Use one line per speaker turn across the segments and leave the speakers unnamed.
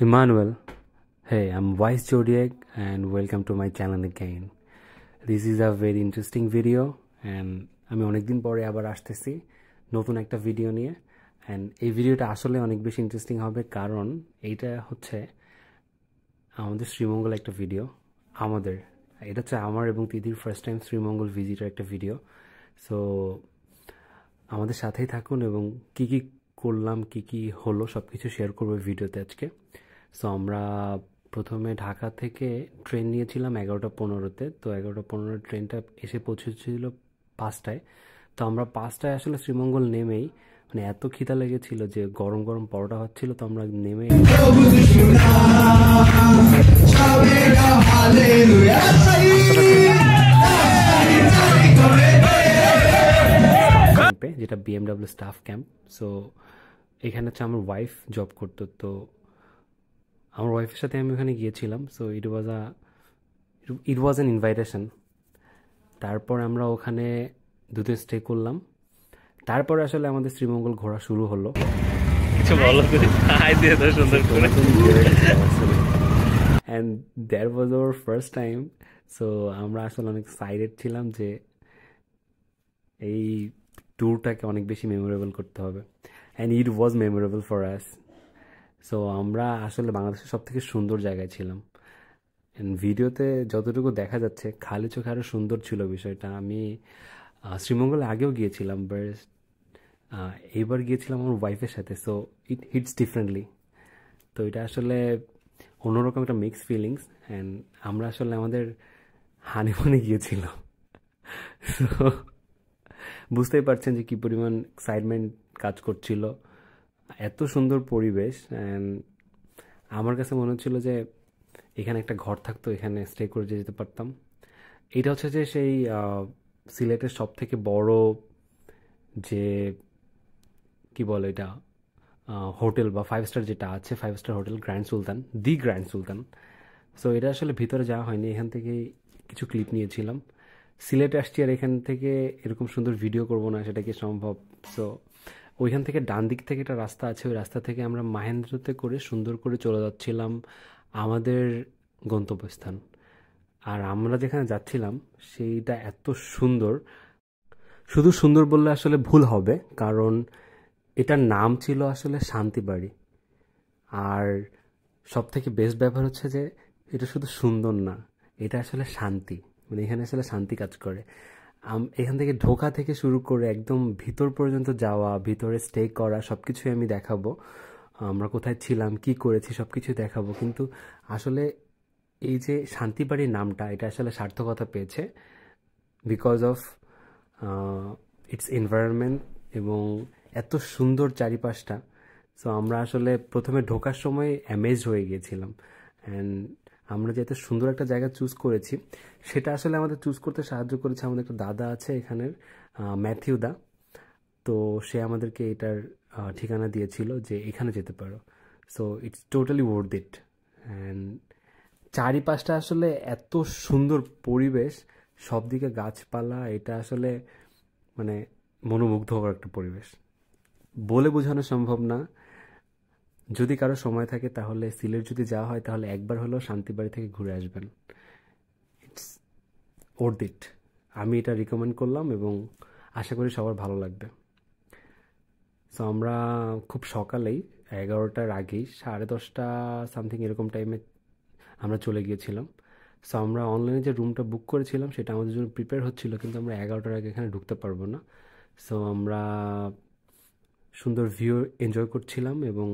Emmanuel, hey, I'm Vice Zodiac and welcome to my channel again. This is a very interesting video and আমি অনেকদিন পরে আবার আসতেছি নতুন একটা ভিডিও নিয়ে and এই ভিডিওটা আসলে অনেক বেশি ইন্টারেস্টিং হবে কারণ এইটা হচ্ছে আমাদের শ্রীমঙ্গল একটা ভিডিও এটা হচ্ছে আমার এবং তিদির ফার্স্ট টাইম শ্রীমঙ্গল ভিজিটের একটা ভিডিও সো আমাদের সাথেই থাকুন এবং কি কি করলাম কি কি হলো সবকিছু শেয়ার করব ভিডিওতে আজকে সো আমরা প্রথমে ঢাকা থেকে ট্রেন নিয়েছিলাম 11:15-তে তো 11:15 ট্রেনটা এসে পৌঁছেছিল 5টায় তো আমরা 5টায় আসলে শ্রীমঙ্গল নেমেই মানে এত খিদা লেগেছিল যে গরম গরম পরোটা হচ্ছিল তো আমরা নেমে যেটা BMW স্টাফ ক্যাম্প সো এখানে হচ্ছে আমার ওয়াইফ জব করতো তো আমার ওয়াইফের সাথে আমি ওখানে গিয়েছিলাম so it was an invitation তারপর আমরা ওখানে দুদিন স্টে করলাম তারপর আসলে আমাদের শ্রীমঙ্গল ঘোরা শুরু হলো and that was our first time so আমরা আসলে অনেক এক্সাইটেড ছিলাম যে এই ট্যুরটাকে অনেক বেশি মেমোরেবল করতে হবে and it was memorable for us so আমরা আসলে বাংলাদেশের সব থেকে সুন্দর জায়গায় ছিলাম ভিডিওতে যতটুকু দেখা যাচ্ছে খালি চোখে আরও সুন্দর ছিল বিষয়টা আমি শ্রীমঙ্গলে আগেও গিয়েছিলাম বাট এইবার গিয়েছিলাম আমার ওয়াইফের সাথে সো ইট হিটস ডিফারেন্টলি তো এটা আসলে অন্যরকম একটা মিক্সড ফিলিংস অ্যান্ড আমরা আসলে আমাদের হানিমুনে গিয়েছিলাম সো বুঝতেই পারছেন যে কী পরিমাণ এক্সাইটমেন্ট কাজ করছিল এত সুন্দর পরিবেশ অ্যান্ড আমার কাছে মনে হচ্ছিল যে এখানে একটা ঘর থাকতো এখানে স্টে করে যেতে পারতাম এটা হচ্ছে যে সেই সিলেটের সব থেকে বড় যে কি বলে এটা হোটেল বা 5 স্টার যেটা আছে 5 স্টার হোটেল গ্র্যান্ড সুলতান সো এটা আসলে ভিতরে যাওয়া হয়নি এখান থেকে কিছু ক্লিপ নিয়েছিলাম সিলেটে আসছি আর এখান থেকে এরকম সুন্দর ভিডিও করব না সেটা কি সম্ভব সো ওইখান থেকে ডান দিক থেকে একটা রাস্তা আছে ওই রাস্তা থেকে আমরা মাহেন্দ্রতে করে সুন্দর করে চলে যাচ্ছিলাম আমাদের গন্তব্যস্থান আর আমরা যেখানে যাচ্ছিলাম সেইটা এত সুন্দর শুধু সুন্দর বললে আসলে ভুল হবে কারণ এটার নাম ছিল আসলে শান্তিবাড়ি আর সব থেকে বেস্ট ব্যাপার হচ্ছে যে এটা শুধু সুন্দর না এটা আসলে শান্তি মানে এখানে আসলে শান্তি কাজ করে এখান থেকে ঢোকা থেকে শুরু করে একদম ভিতর পর্যন্ত যাওয়া ভিতরে স্টে করা সব কিছুই আমি দেখাবো আমরা কোথায় ছিলাম কি করেছি সব কিছুই দেখাবো কিন্তু আসলে এই যে শান্তিবাড়ির নামটা এটা আসলে সার্থকতা পেয়েছে বিকজ অফ ইটস এনভায়রনমেন্ট এবং এত সুন্দর চারিপাশটা সো আমরা আসলে প্রথমে ঢোকার সময় অ্যামেজড হয়ে গিয়েছিলাম অ্যান্ড আমরা যে এত সুন্দর একটা জায়গা চুজ করেছি সেটা আসলে আমাদের চুজ করতে সাহায্য করেছে আমাদের একটা দাদা আছে এখানের ম্যাথিউ দা তো সে আমাদেরকে এটার ঠিকানা দিয়েছিল যে এখানে যেতে পারো so it's totally worth it and চারিপাশটা আসলে এত সুন্দর পরিবেশ সব দিকে গাছপালা এটা আসলে মানে মনোমুগ্ধ হওয়ার একটা পরিবেশ বলে বোঝানো সম্ভব না যদি কারো সময় থাকে তাহলে সিলেট যদি যাওয়া হয় তাহলে একবার হলেও শান্তিবাড়ি থেকে ঘুরে আসবেন ইটস ওর্থ ইট আমি এটা রিকমেন্ড করলাম এবং আশা করি সবার ভালো লাগবে সো আমরা খুব সকালেই 11টার আগেই 10:30 সামথিং এরকম টাইমে আমরা চলে গিয়েছিলাম সো আমরা অনলাইনে যে রুমটা বুক করেছিলাম সেটা আমাদের জন্য প্রিপেয়ার হচ্ছিল কিন্তু আমরা 11টার আগে এখানে ঢুকতে পারবো না সো আমরা সুন্দর ভিউ এনজয় করছিলাম এবং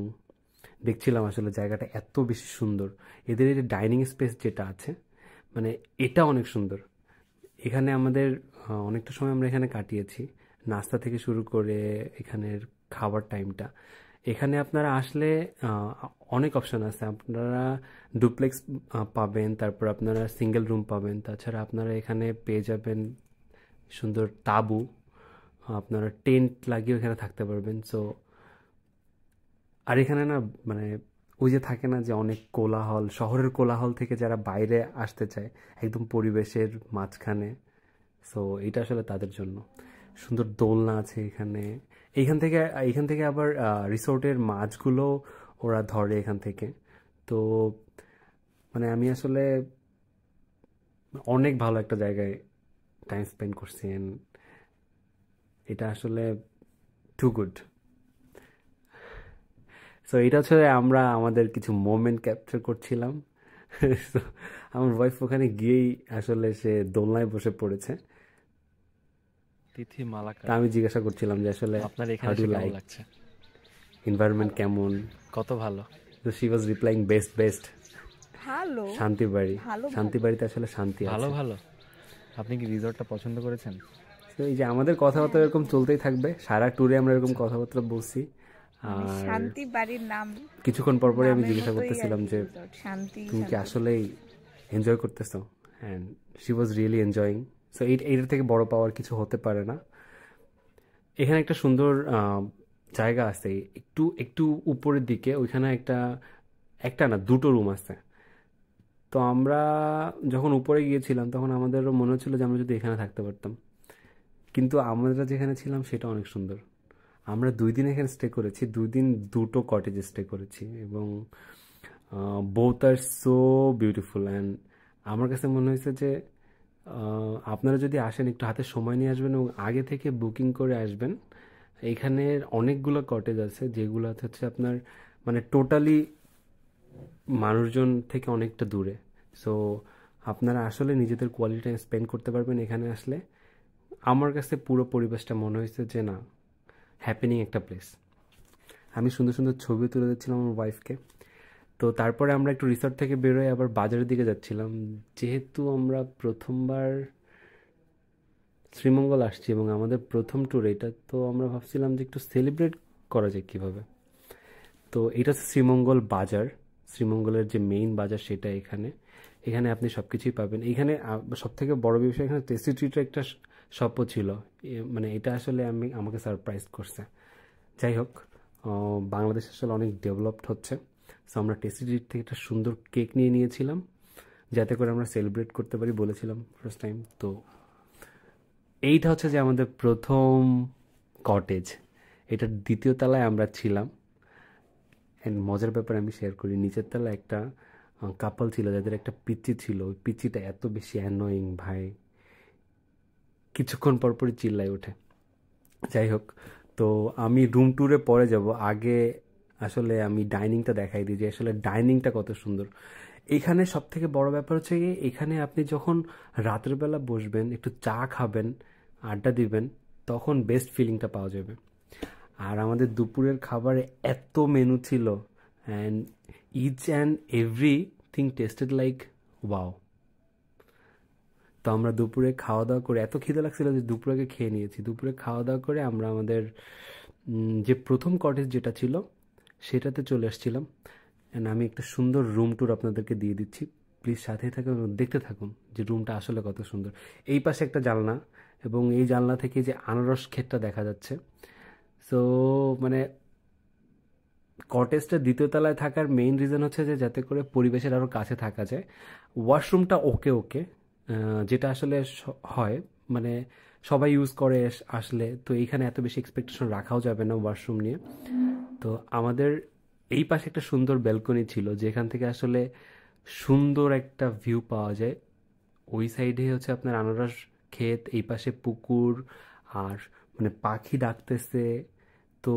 দেখছিলাম আসলে জায়গাটা এত বেশি সুন্দর এদের এই যে ডাইনিং স্পেস যেটা আছে মানে এটা অনেক সুন্দর এখানে আমাদের অনেকটা সময় আমরা এখানে কাটিয়েছি নাস্তা থেকে শুরু করে এখানের খাবার টাইমটা এখানে আপনারা আসলে অনেক অপশন আছে আপনারা ডুপ্লেক্স পাবেন তারপর আপনারা সিঙ্গেল রুম পাবেন তাছাড়া আপনারা এখানে পেয়ে যাবেন সুন্দর তাঁবু আপনারা টেন্ট লাগিয়েও এখানে থাকতে পারবেন সো আর এখানে না মানে ওই যে থাকে না যে অনেক কোলাহল শহরের কোলাহল থেকে যারা বাইরে আসতে চায় একদম পরিবেশের মাঝখানে সো এটা আসলে তাদের জন্য সুন্দর দোলনা আছে এখানে এইখান থেকে আবার রিসোর্টের মাছগুলো ওরা ধরে এখান থেকে তো মানে আমি আসলে অনেক ভালো একটা জায়গায় টাইম স্পেন্ড করছি and এটা আসলে টু গুড। সো এটা হচ্ছে আমরা আমাদের কিছু মোমেন্ট ক্যাপচার করছিলাম। So, আমার ওয়াইফ ওখানে গিয়েই আসলে সে দোলনায় বসে পড়েছে।
তিথি
তা
মালাকার,
আমি জিজ্ঞাসা করছিলাম যে আসলে
আপনার
হাউ
এখানে
ডু
এসে কেমন
লাইক,
লাগছে?
এনভায়রনমেন্ট কেমন?
কত ভালো।
তো she was replying best best.
ভালো
শান্তি বাড়ি,
ভালো
শান্তি
ভালো
বাড়িতে আসলে শান্তি
ভালো
আছে।
ভালো। আপনি কি রিসর্টটা পছন্দ করেছেন?
তো এই যে আমাদের কথাবার্তা এরকম চলতেই থাকবে, সারা ট্যুরে আমরা এরকম
আচ্ছা,
কথাবার্তা বলছি।
মানে
আর
শান্তি বাড়ির নাম
কিছুক্ষণ পর পরে আমি
নামের
জিজ্ঞাসা
মতোই আর
করতেছিলাম
কি,
যে
রিসর্ট শান্তি
তুমি কি
শান্তি।
আসলেই এনজয় করতেছো, and she was really enjoying. So এইটার থেকে বড় পাওয়ার কিছু হতে পারে না। এখানে একটা সুন্দর জায়গা আছে, একটু একটু উপরের দিকে, ওইখানে একটা একটা না দুটো রুম আছে। তো আমরা যখন উপরে গিয়েছিলাম তখন আমাদেরও মনে হচ্ছিল যে আমরা যদি এখানে থাকতে পারতাম, কিন্তু আমরা যেখানে ছিলাম সেটা অনেক সুন্দর। আমরা 2 দিন এখানে স্টে করেছি, 2 দিন দুটো কটেজে স্টে করেছি, এবং both are so beautiful. And আমার কাছে মনে হয়েছে যে আপনারা যদি আসেন একটু হাতে সময় নিয়ে আসবেন এবং আগে থেকে বুকিং করে আসবেন। এখানে অনেকগুলো কটেজ আছে যেগুলো হচ্ছে আপনার মানে টোটালি মানুষজন থেকে অনেকটা দূরে। সো আপনারা আসলে নিজেদের কোয়ালিটি টাইম স্পেন্ড করতে পারবেন এখানে আসলে। আমার কাছে পুরো পরিবেশটা মনে হয়েছে যে না, হ্যাপেনিং একটা প্লেস। আমি সুন্দর সুন্দর ছবি তুলে দিচ্ছিলাম আমার ওয়াইফকে। তো তারপরে আমরা একটু রিসর্ট থেকে বেরোয় আবার বাজারের দিকে যাচ্ছিলাম, যেহেতু আমরা প্রথমবার শ্রীমঙ্গল আসছি এবং আমাদের প্রথম ট্যুর এটা, তো আমরা ভাবছিলাম যে একটু সেলিব্রেট করা যায় কীভাবে। তো এটা হচ্ছে শ্রীমঙ্গল বাজার, শ্রীমঙ্গলের যে মেইন বাজার সেটা এখানে। এখানে আপনি সব কিছুই পাবেন। এখানে সব থেকে বড় বিষয়, এখানে টেস্টি ট্রিটের একটা শপও ছিল। মানে এটা আসলে আমাকে সারপ্রাইজ করছে। যাই হোক, বাংলাদেশ আসলে অনেক ডেভেলপড হচ্ছে। সো আমরা টেস্টি ট্রিট থেকে একটা সুন্দর কেক নিয়ে নিয়েছিলাম যাতে করে আমরা সেলিব্রেট করতে পারি, বলেছিলাম ফার্স্ট টাইম। তো এইটা হচ্ছে যে আমাদের প্রথম কটেজ, এটার দ্বিতীয় তলায় আমরা ছিলাম। অ্যান্ড মজার ব্যাপার আমি শেয়ার করি, নিচের তলায় একটা কাপল ছিল যাদের একটা পিচ্চি ছিল। ওই পিচ্চিটা এত বেশি অ্যানোয়িং ভাই, কিছুক্ষণ পরপরই চিল্লায় ওঠে। যাই হোক, তো আমি রুম ট্যুরে পরে যাব, আগে আসলে আমি ডাইনিংটা দেখাই দিই যে আসলে ডাইনিংটা কত সুন্দর। এখানে সব থেকে বড় ব্যাপার হচ্ছে কি, এখানে আপনি যখন রাতের বেলা বসবেন, একটু চা খাবেন, আড্ডা দিবেন, তখন বেস্ট ফিলিংটা পাওয়া যাবে। আর আমাদের দুপুরের খাবারে এত মেনু ছিল, and each and everything tasted like wow. তো আমরা দুপুরে খাওয়া দাওয়া করে, এত খিদে লাগছিল যে দুপুরে আগে খেয়ে নিয়েছি। দুপুরে খাওয়া দাওয়া করে আমরা আমাদের যে প্রথম কটেজ যেটা ছিল সেটাতে চলে আসছিলাম। অ্যান্ড আমি একটা সুন্দর রুম ট্যুর আপনাদেরকে দিয়ে দিচ্ছি, প্লিজ সাথেই থাকুন এবং দেখতে থাকুন যে রুমটা আসলে কত সুন্দর। এই পাশে একটা জানলা, এবং এই জানলা থেকে যে আনারস ক্ষেতটা দেখা যাচ্ছে। সো মানে কটেজটা দ্বিতীয় তলায় থাকার মেইন রিজন হচ্ছে যে যাতে করে পরিবেশের আরও কাছে থাকা যায়। ওয়াশরুমটা ওকে ওকে, যেটা আসলে হয়, মানে সবাই ইউজ করে আসলে, তো এইখানে এত বেশি এক্সপেকটেশন রাখাও যাবে না ওয়াশরুম নিয়ে। তো আমাদের এই পাশে একটা সুন্দর ব্যালকনি ছিল যেখান থেকে আসলে সুন্দর একটা ভিউ পাওয়া যায়। ওই সাইডে হচ্ছে আপনার আনারস ক্ষেত, এই পাশে পুকুর, আর মানে পাখি ডাকতেছে। তো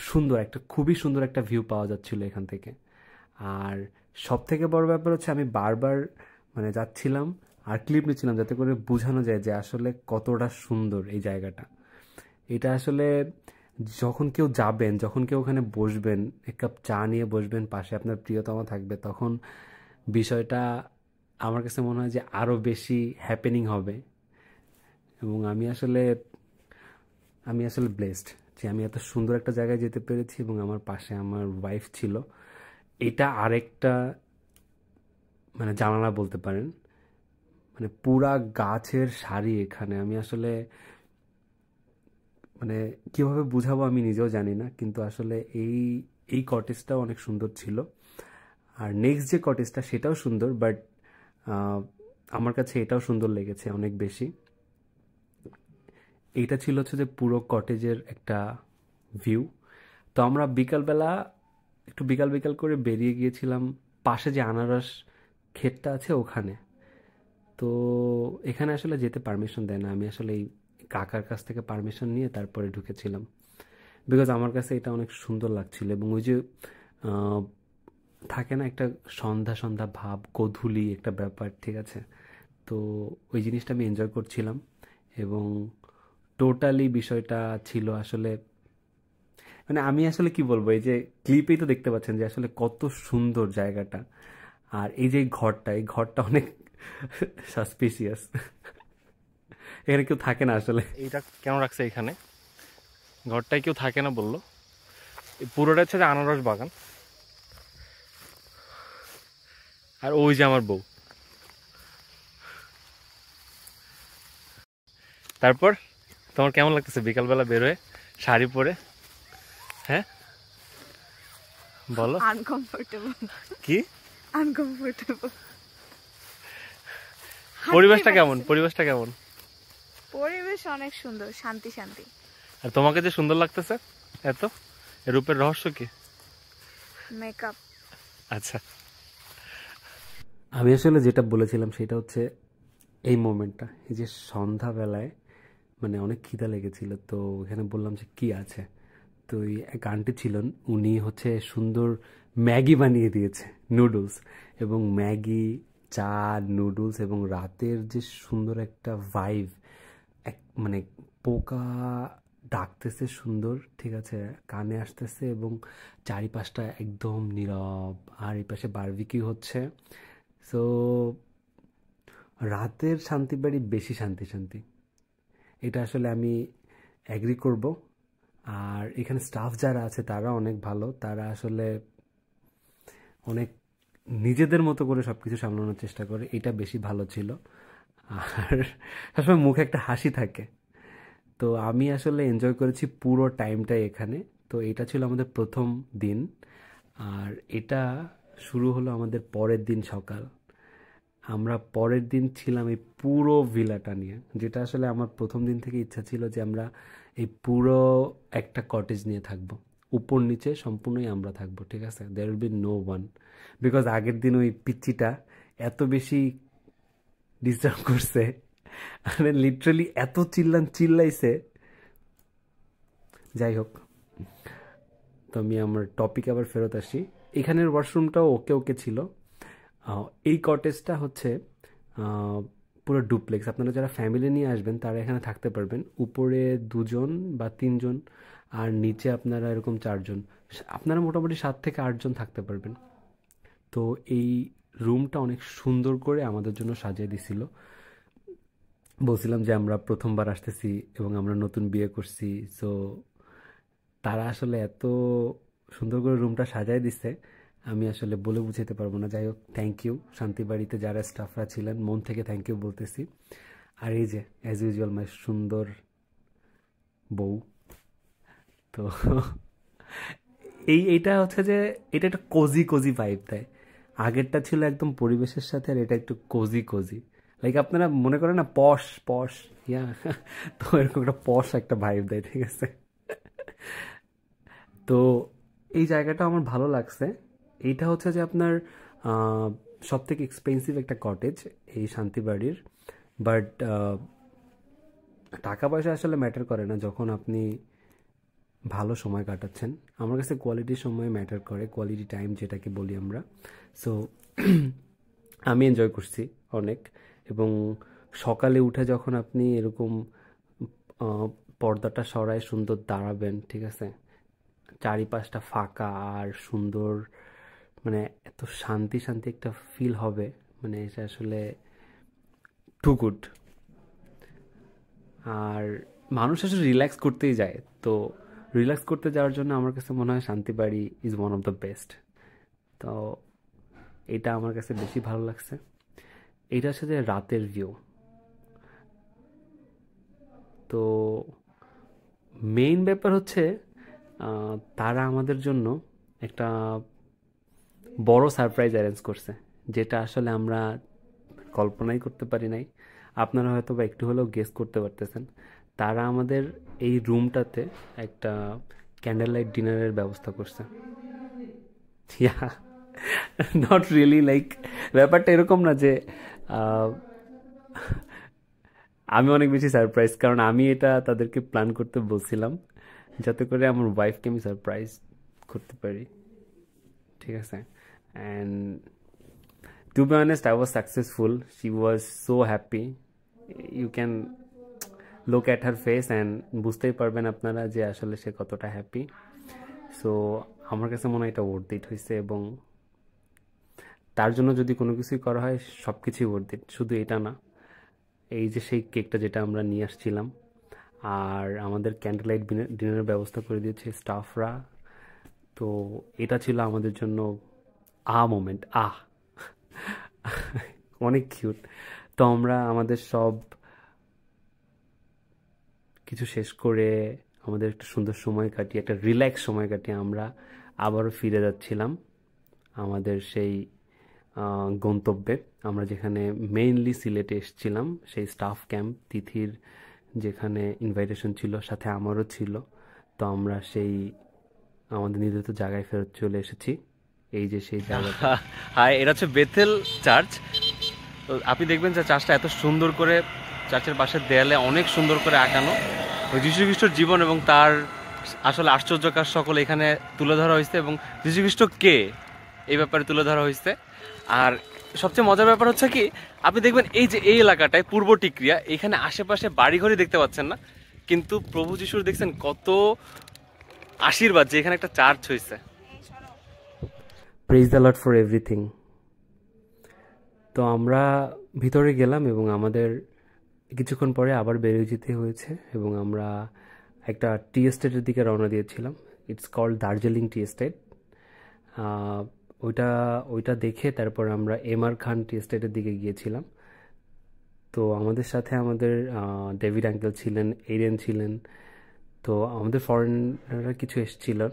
সুন্দর একটা, খুবই সুন্দর একটা ভিউ পাওয়া যাচ্ছিল এখান থেকে। আর সব থেকে বড় ব্যাপার হচ্ছে আমি বারবার মানে যাচ্ছিলাম আর ক্লিপ নিচ্ছিলাম যাতে করে বোঝানো যায় যে আসলে কতটা সুন্দর এই জায়গাটা। এটা আসলে যখন কেউ যাবেন, যখন কেউ ওখানে বসবেন, এক কাপ চা নিয়ে বসবেন, পাশে আপনার প্রিয়তমা থাকবে, তখন বিষয়টা আমার কাছে মনে হয় যে আরও বেশি হ্যাপেনিং হবে। এবং আমি আসলে ব্লেসড যে আমি এত সুন্দর একটা জায়গায় যেতে পেরেছি এবং আমার পাশে আমার ওয়াইফ ছিল। এটা আরেকটা মানে জানালা বলতে পারেন, মানে পুরা গাছের সারি এখানে। আমি আসলে মানে কিভাবে বুঝাবো আমি নিজেও জানি না, কিন্তু আসলে এই এই কটেজটাও অনেক সুন্দর ছিল। আর নেক্সট যে কটেজটা সেটাও সুন্দর, বাট আমার কাছে এটাও সুন্দর লেগেছে অনেক বেশি। এইটা ছিল হচ্ছে যে পুরো কটেজের একটা ভিউ। তো আমরা বিকালবেলা একটু বিকাল বিকাল করে বেরিয়ে গিয়েছিলাম পাশে যে আনারস ক্ষেতটা আছে ওখানে। তো এখানে আসলে যেতে পারমিশন দেয় না, আমি আসলে এই কাকার কাছ থেকে পারমিশন নিয়ে তারপরে ঢুকেছিলাম, বিকজ আমার কাছে এটা অনেক সুন্দর লাগছিল। এবং ওই যে আহ, থাকে না একটা সন্ধ্যা সন্ধ্যা ভাব, গোধূলি একটা ব্যাপার, ঠিক আছে? তো ওই জিনিসটা আমি এনজয় করছিলাম। এবং টোটালি বিষয়টা ছিল আসলে, মানে আমি আসলে কি বলবো, এই যে ক্লিপেই তো দেখতে পাচ্ছেন যে আসলে কত সুন্দর জায়গাটা। আর এই যে এই ঘরটা অনেক সাসপিসিয়াস। এখানে কেউ থাকে না আসলে।
এইটা কেন রাখছে এখানে? ঘরটায় কেউ থাকে না বললো। এই পুরোটা হচ্ছে যে আনারস বাগান। আর ওই যে আমার বউ। তারপর তোমার কেমন লাগতেছে বিকালবেলা বেরোয় শাড়ি পরে? হ্যাঁ বলো।
আনকমফোর্টেবল।
কি
আনকমফোর্টেবল।
পরিবেশটা কেমন? পরিবেশটা কেমন?
পরিবেশ অনেক সুন্দর, শান্তি শান্তি।
আর তোমাকে যে সুন্দর লাগতেছে এত, এর রূপের রহস্য কি?
মেকআপ।
আচ্ছা,
আমি আসলে যেটা বলেছিলাম সেটা হচ্ছে এই মোমেন্টটা, এই যে সন্ধ্যাবেলায় মানে অনেক খিদা লেগেছিল, তো এখানে বললাম যে কি আছে। তো ওই এক আন্টি ছিলেন, উনি হচ্ছে সুন্দর ম্যাগি বানিয়ে দিয়েছে, নুডলস। এবং ম্যাগি, চা, নুডলস, এবং রাতের যে সুন্দর একটা ভাইব, এক মানে পোকা ডাকতেছে সুন্দর, ঠিক আছে, কানে আসতেছে, এবং চারিপাশটা একদম নীরব, আর এই পাশে বারবিকিউ হচ্ছে। সো রাতের শান্তি বাড়ি বেশি শান্তি শান্তি, এটা আসলে আমি অ্যাগ্রি করব। আর এখানে স্টাফ যারা আছে তারা অনেক ভালো, তারা আসলে অনেক নিজেদের মতো করে সব কিছু সামলানোর চেষ্টা করে, এটা বেশি ভালো ছিল। আর সবসময় মুখে একটা হাসি থাকে। তো আমি আসলে এনজয় করেছি পুরো টাইমটাই এখানে। তো এটা ছিল আমাদের প্রথম দিন, আর এটা শুরু হলো আমাদের পরের দিন সকাল। আমরা পরের দিন ছিলাম এই পুরো ভিলাটা নিয়ে, যেটা আসলে আমার প্রথম দিন থেকে ইচ্ছা ছিল যে আমরা এই পুরো একটা কটেজ নিয়ে থাকবো, উপর নিচে সম্পূর্ণই আমরা থাকবো, ঠিক আছে? There will be no one, because আগের দিন ওই পিচ্চিটা এত বেশি ডিস্টার্ব করছে, মানে লিটারালি এত চিল্লাইছে। যাই হোক, তো আমি আমার টপিক আবার ফেরত আসি। এখানের ওয়াশরুমটাও ওকে ওকে ছিল। এই কটেজটা হচ্ছে পুরো ডুপ্লেক্স, আপনারা যারা ফ্যামিলি নিয়ে আসবেন তারা এখানে থাকতে পারবেন। উপরে 2 জন বা 3 জন, আর নিচে আপনারা এরকম 4 জন, আপনারা মোটামুটি 7 থেকে 8 জন থাকতে পারবেন। তো এই রুমটা অনেক সুন্দর করে আমাদের জন্য সাজিয়ে দিছিল। বলছিলাম যে আমরা প্রথমবার আসতেছি এবং আমরা নতুন বিয়ে করছি, সো তারা আসলে এত সুন্দর করে রুমটা সাজায় দিছে, আমি আসলে বলে বুঝাতে পারবো না। যাই হোক, থ্যাংক ইউ শান্তি বাড়িতে যারা স্টাফরা ছিলেন, মন থেকে থ্যাংক ইউ বলতেছি। আর এই যে অ্যাজ ইউজুয়াল মাই সুন্দর বউ। তো এইটা হচ্ছে যে এটা একটা কোজি কোজি ভাইব দেয়। আগেরটা ছিল একদম পরিবেশের সাথে, আর এটা একটু কোজি কোজি, লাইক আপনারা মনে করেন না পশ পশ, ইয়া। তো এরকম একটা পশ একটা ভাইব দেয়, ঠিক আছে? তো এই জায়গাটা আমার ভালো লাগছে। এইটা হচ্ছে যে আপনার সব থেকে এক্সপেন্সিভ একটা কটেজ এই শান্তিবাড়ির, বাট টাকা পয়সা আসলে ম্যাটার করে না যখন আপনি ভালো সময় কাটাচ্ছেন। আমার কাছে কোয়ালিটির সময় ম্যাটার করে, কোয়ালিটি টাইম যেটাকে বলি আমরা। সো আমি এনজয় করছি অনেক। এবং সকালে উঠে যখন আপনি এরকম পর্দাটা সরায় সুন্দর দাঁড়াবেন, ঠিক আছে, চারিপাশটা ফাঁকা আর সুন্দর, মানে এত শান্তি শান্তি একটা ফিল হবে, মানে এটা আসলে টু গুড। আর মানুষ আসলে রিল্যাক্স করতেই যায়, তো রিল্যাক্স করতে যাওয়ার জন্য আমার কাছে মনে হয় শান্তি বাড়ি is one of the best. তো এটা আমার কাছে বেশি ভালো লাগছে। এটা হচ্ছে যে রাতের ভিউ। তো মেইন ব্যাপার হচ্ছে তারা আমাদের জন্য একটা বড় সারপ্রাইজ অ্যারেঞ্জ করছে, যেটা আসলে আমরা কল্পনাই করতে পারি নাই। আপনারা হয়তো বা একটু হলেও গেস করতে পারতেছেন। তারা আমাদের এই রুমটাতে একটা ক্যান্ডেল লাইট ডিনারের ব্যবস্থা করছে। ইয়া, নট রিয়েলি লাইক, ব্যাপারটা এরকম না যে আমি অনেক বেশি সারপ্রাইজ, কারণ আমি এটা তাদেরকে প্ল্যান করতে বলছিলাম যাতে করে আমার ওয়াইফকে আমি সারপ্রাইজ করতে পারি, ঠিক আছে। And to be honest I was successful, she was so happy, you can look at her face and বুঝতেই পারবেন আপনারা যে আসলে সে কতটা হ্যাপি। সো আমার কাছে মনে হয় এটা ওয়ার্থ ইট হয়েছে, এবং তার জন্য যদি কোনো কিছুই করা হয় সব কিছুই ওয়ার্থ ইট, শুধু এটা না, এই যে সেই কেকটা যেটা আমরা নিয়ে আসছিলাম, আর আমাদের ক্যান্ডেল লাইট ডিনারের ব্যবস্থা করে দিয়েছে স্টাফরা, তো এটা ছিল আমাদের জন্য মোমেন্ট, অনেক কিউট। তো আমরা আমাদের সব কিছু শেষ করে আমাদের একটা সুন্দর সময় কাটিয়ে, একটা রিল্যাক্স সময় কাটিয়ে আমরা আবারও ফিরে যাচ্ছিলাম আমাদের সেই গন্তব্যে, আমরা যেখানে মেইনলি সিলেটে এসেছিলাম, সেই স্টাফ ক্যাম্প তিথির যেখানে ইনভাইটেশন ছিল, সাথে আমারও ছিল। তো আমরা সেই আমাদের নির্ধারিত জায়গায় ফেরত চলে এসেছি, এই যে সেই জায়গাটা।
হ্যাঁ, এটা হচ্ছে বেথেল চার্চ। তো আপনি দেখবেন যে চার্চটা এত সুন্দর করে, চার্চের পাশের দেয়ালে অনেক সুন্দর করে আঁকানো যীশু খ্রিস্টর জীবন এবং তার আসলে আশ্চর্য কাজ সকল এখানে তুলে ধরা হয়েছে, এবং যীশু খ্রিস্ট কে এই ব্যাপারে তুলে ধরা হয়েছে। আর সবচেয়ে মজার ব্যাপার হচ্ছে কি, আপনি দেখবেন এই যে এই এলাকাটায় পূর্ব টিকরিয়া, এখানে আশেপাশে বাড়িঘরই দেখতে পাচ্ছেন না, কিন্তু প্রভু যিশুর দেখছেন কত আশীর্বাদ যে এখানে একটা চার্চ হয়েছে।
Praise the Lord for everything. তো আমরা ভিতরে গেলাম এবং আমাদের কিছুক্ষণ পরে আবার বেরিয়ে যেতে হয়েছে, এবং আমরা একটা টি এস্টেটের দিকে রওনা দিয়েছিলাম। It's called Darjeeling tea estate. ওইটা দেখে তারপর আমরা এমআর খান টি এস্টেটের দিকে গিয়েছিলাম। তো আমাদের সাথে আমাদের ডেভিড আঙ্কেল ছিলেন, এরিয়ান ছিলেন, তো আমাদের ফরেনাররা কিছু এসেছিলেন,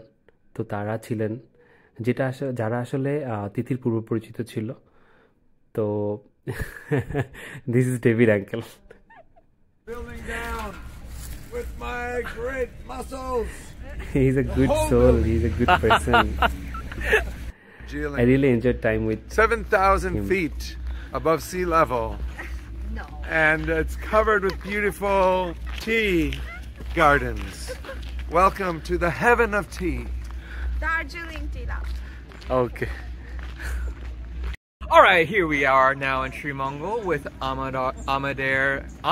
তো তারা ছিলেন যারা আসলে তিথির পূর্ব পরিচিত ছিল। তো this is David uncle.
Building down with my great muscles.
He's a good soul, he's a good person. I really enjoyed time with
7,000
him.
feet above sea level.
No.
And it's covered with beautiful tea gardens. Welcome to the heaven of tea.
Darjeeling Tila.
Okay,
All right, here we are now in Sri Mongol with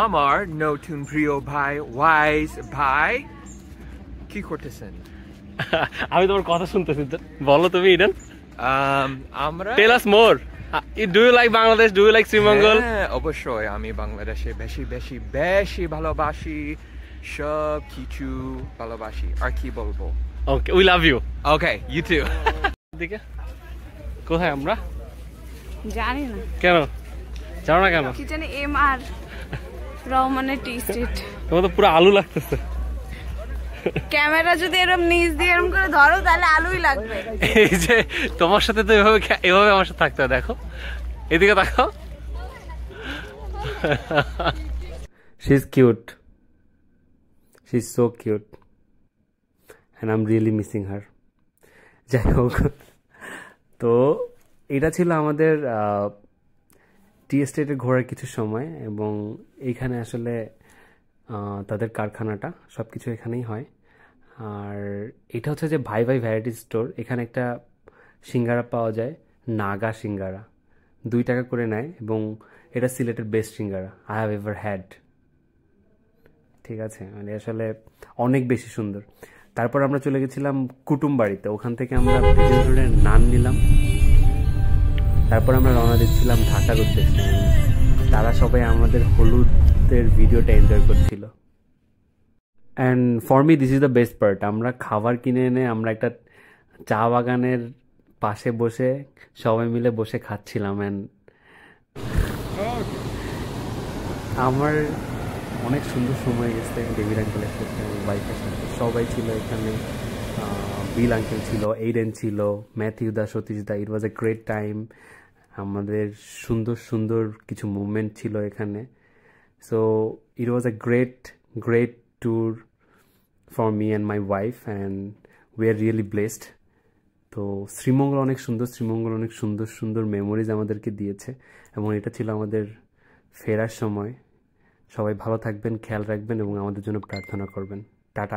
Amar Notun Priyo Bhai Wise Bhai কি করতেছেন?
আমি তোমার কথা শুনতেছি, বলো তুমি Eden.
আমরা
tell us more, do you like Bangladesh, do you like Sreemangal?
হ্যাঁ, অবশ্যই আমি বাংলাদেশে বেশি বেশি বেশি ভালোবাসি, সব কিছু ভালোবাসি, আর কি বলবো।
Okay, we love you.
Okay, you too.
দিকে কোথায় আমরা?
জানি না
কেন জানো না কেন?
কি জানি এমআর রহমানের টি স্টেট।
তোমার তো পুরো আলু লাগতেছে।
ক্যামেরা যদি এরকম নিচ দিয়ে এরকম করে ধরো তাহলে আলুই লাগবে।
এই যে তোমার সাথে তো এভাবে আমার সাথে থাকতে হয়, দেখো এদিকে তাকাও।
She's cute. She's so cute. And I'm really missing her. যাই হোক, তো এটা ছিল আমাদের টি এস্টেটে ঘোরার কিছু সময়, এবং এইখানে আসলে তাদের কারখানাটা সব কিছু এখানেই হয়। আর এটা হচ্ছে যে ভাই ভাই ভ্যারাইটি স্টোর। এখানে একটা সিঙ্গারা পাওয়া যায়, নাগা সিঙ্গারা, 2 টাকা করে নেয়, এবং এটা সিলেটের best singara I have ever had. ঠিক আছে, মানে আসলে অনেক বেশি সুন্দর। তারপর আমরা চলে গেছিলাম কুটুম বাড়িতে, ওখান থেকে আমরা বিভিন্ন ধরনের নান নিলাম। তারপর আমরা রওনা দিচ্ছিলাম ঢাকার উদ্দেশ্যে। তারা সবাই আমাদের হলুদের ভিডিওটা এনজয় করছিল। And for me this is the best part. আমরা খাবার কিনে এনে আমরা একটা চা বাগানের পাশে বসে সবাই মিলে বসে খাচ্ছিলাম। অ্যান্ড আমার অনেক সুন্দর সময় গেছে ডেভিড আঙ্কেলের সাথে, ওয়াইফের সাথে, সবাই ছিল এখানে। বিল আঙ্কেল ছিল, এইডেন ছিল, ম্যাথিউ দা, সতীশ দা। It was a great time. আমাদের সুন্দর সুন্দর কিছু মুভমেন্ট ছিল এখানে। So it was a great tour for me and my wife, and we are really blessed. তো তো শ্রীমঙ্গল অনেক সুন্দর সুন্দর মেমোরিজ আমাদেরকে দিয়েছে, এবং এটা ছিল আমাদের ফেরার সময়। সবাই ভালো থাকবেন, খেয়াল রাখবেন এবং আমাদের জন্য প্রার্থনা করবেন। টাটা।